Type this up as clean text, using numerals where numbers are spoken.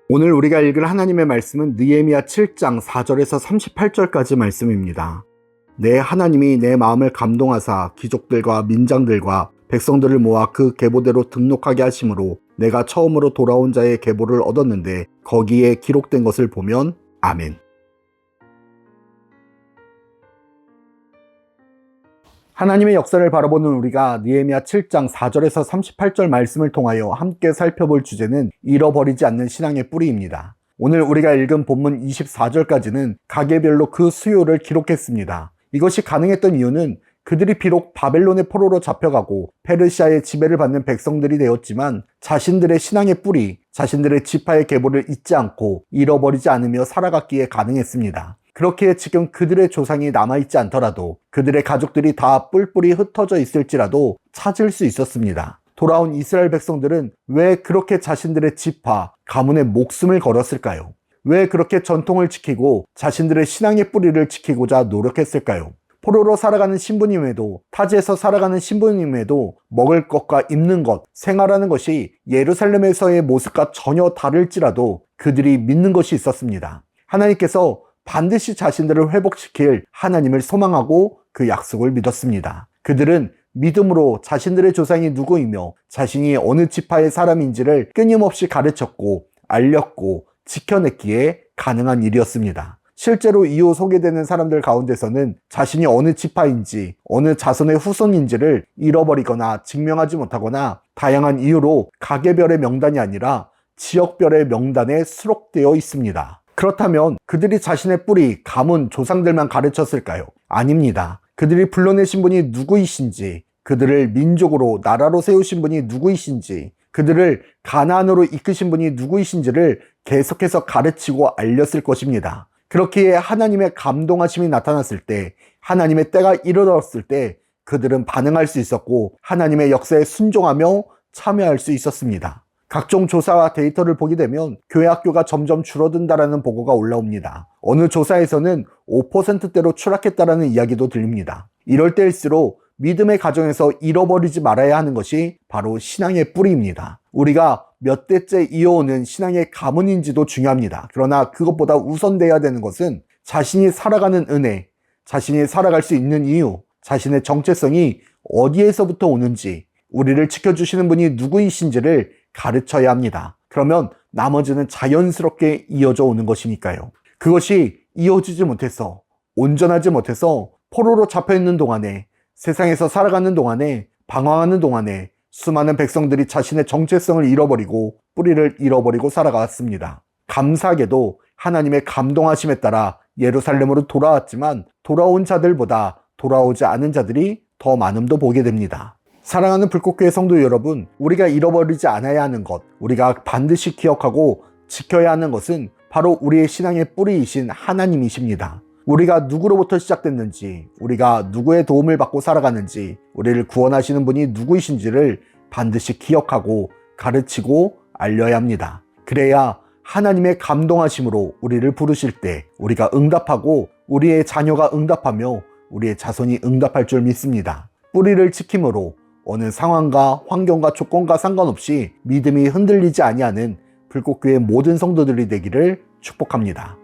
오늘 우리가 읽을 하나님의 말씀은 느헤미야 7장 4절에서 38절까지 말씀입니다. 내 하나님이 내 마음을 감동하사 귀족들과 민장들과 백성들을 모아 그 계보대로 등록하게 하심으로 내가 처음으로 돌아온 자의 계보를 얻었는데 거기에 기록된 것을 보면 아멘. 하나님의 역사를 바라보는 우리가 느헤미야 7장 4절에서 38절 말씀을 통하여 함께 살펴볼 주제는 잃어버리지 않는 신앙의 뿌리입니다. 오늘 우리가 읽은 본문 24절까지는 가게별로 그 수요를 기록했습니다. 이것이 가능했던 이유는 그들이 비록 바벨론의 포로로 잡혀가고 페르시아의 지배를 받는 백성들이 되었지만 자신들의 신앙의 뿌리, 자신들의 지파의 계보를 잊지 않고 잃어버리지 않으며 살아갔기에 가능했습니다. 그렇기에 지금 그들의 조상이 남아있지 않더라도 그들의 가족들이 다 뿔뿔이 흩어져 있을지라도 찾을 수 있었습니다. 돌아온 이스라엘 백성들은 왜 그렇게 자신들의 지파, 가문의 목숨을 걸었을까요? 왜 그렇게 전통을 지키고 자신들의 신앙의 뿌리를 지키고자 노력했을까요? 포로로 살아가는 신부님에도, 타지에서 살아가는 신부님에도 먹을 것과 입는 것, 생활하는 것이 예루살렘에서의 모습과 전혀 다를지라도 그들이 믿는 것이 있었습니다. 하나님께서 반드시 자신들을 회복시킬 하나님을 소망하고 그 약속을 믿었습니다. 그들은 믿음으로 자신들의 조상이 누구이며 자신이 어느 지파의 사람인지를 끊임없이 가르쳤고 알렸고 지켜냈기에 가능한 일이었습니다. 실제로 이후 소개되는 사람들 가운데서는 자신이 어느 지파인지 어느 자손의 후손인지를 잃어버리거나 증명하지 못하거나 다양한 이유로 가게별의 명단이 아니라 지역별의 명단에 수록되어 있습니다. 그렇다면 그들이 자신의 뿌리, 가문, 조상들만 가르쳤을까요? 아닙니다. 그들이 불러내신 분이 누구이신지, 그들을 민족으로, 나라로 세우신 분이 누구이신지, 그들을 가나안으로 이끄신 분이 누구이신지를 계속해서 가르치고 알렸을 것입니다. 그렇기에 하나님의 감동하심이 나타났을 때, 하나님의 때가 이르렀을 때 그들은 반응할 수 있었고 하나님의 역사에 순종하며 참여할 수 있었습니다. 각종 조사와 데이터를 보게 되면 교회 학교가 점점 줄어든다라는 보고가 올라옵니다. 어느 조사에서는 5%대로 추락했다라는 이야기도 들립니다. 이럴 때일수록 믿음의 가정에서 잃어버리지 말아야 하는 것이 바로 신앙의 뿌리입니다. 우리가 몇 대째 이어오는 신앙의 가문인지도 중요합니다. 그러나 그것보다 우선돼야 되는 것은 자신이 살아가는 은혜, 자신이 살아갈 수 있는 이유, 자신의 정체성이 어디에서부터 오는지, 우리를 지켜주시는 분이 누구이신지를 가르쳐야 합니다. 그러면 나머지는 자연스럽게 이어져 오는 것이니까요. 그것이 이어지지 못해서, 온전하지 못해서 포로로 잡혀있는 동안에, 세상에서 살아가는 동안에, 방황하는 동안에 수많은 백성들이 자신의 정체성을 잃어버리고 뿌리를 잃어버리고 살아갔습니다. 감사하게도 하나님의 감동하심에 따라 예루살렘으로 돌아왔지만 돌아온 자들보다 돌아오지 않은 자들이 더 많음도 보게 됩니다. 사랑하는 불꽃교회 성도 여러분, 우리가 잃어버리지 않아야 하는 것, 우리가 반드시 기억하고 지켜야 하는 것은 바로 우리의 신앙의 뿌리이신 하나님이십니다. 우리가 누구로부터 시작됐는지, 우리가 누구의 도움을 받고 살아가는지, 우리를 구원하시는 분이 누구이신지를 반드시 기억하고 가르치고 알려야 합니다. 그래야 하나님의 감동하심으로 우리를 부르실 때 우리가 응답하고 우리의 자녀가 응답하며 우리의 자손이 응답할 줄 믿습니다. 뿌리를 지킴으로 어느 상황과 환경과 조건과 상관없이 믿음이 흔들리지 아니하는 불꽃교회 모든 성도들이 되기를 축복합니다.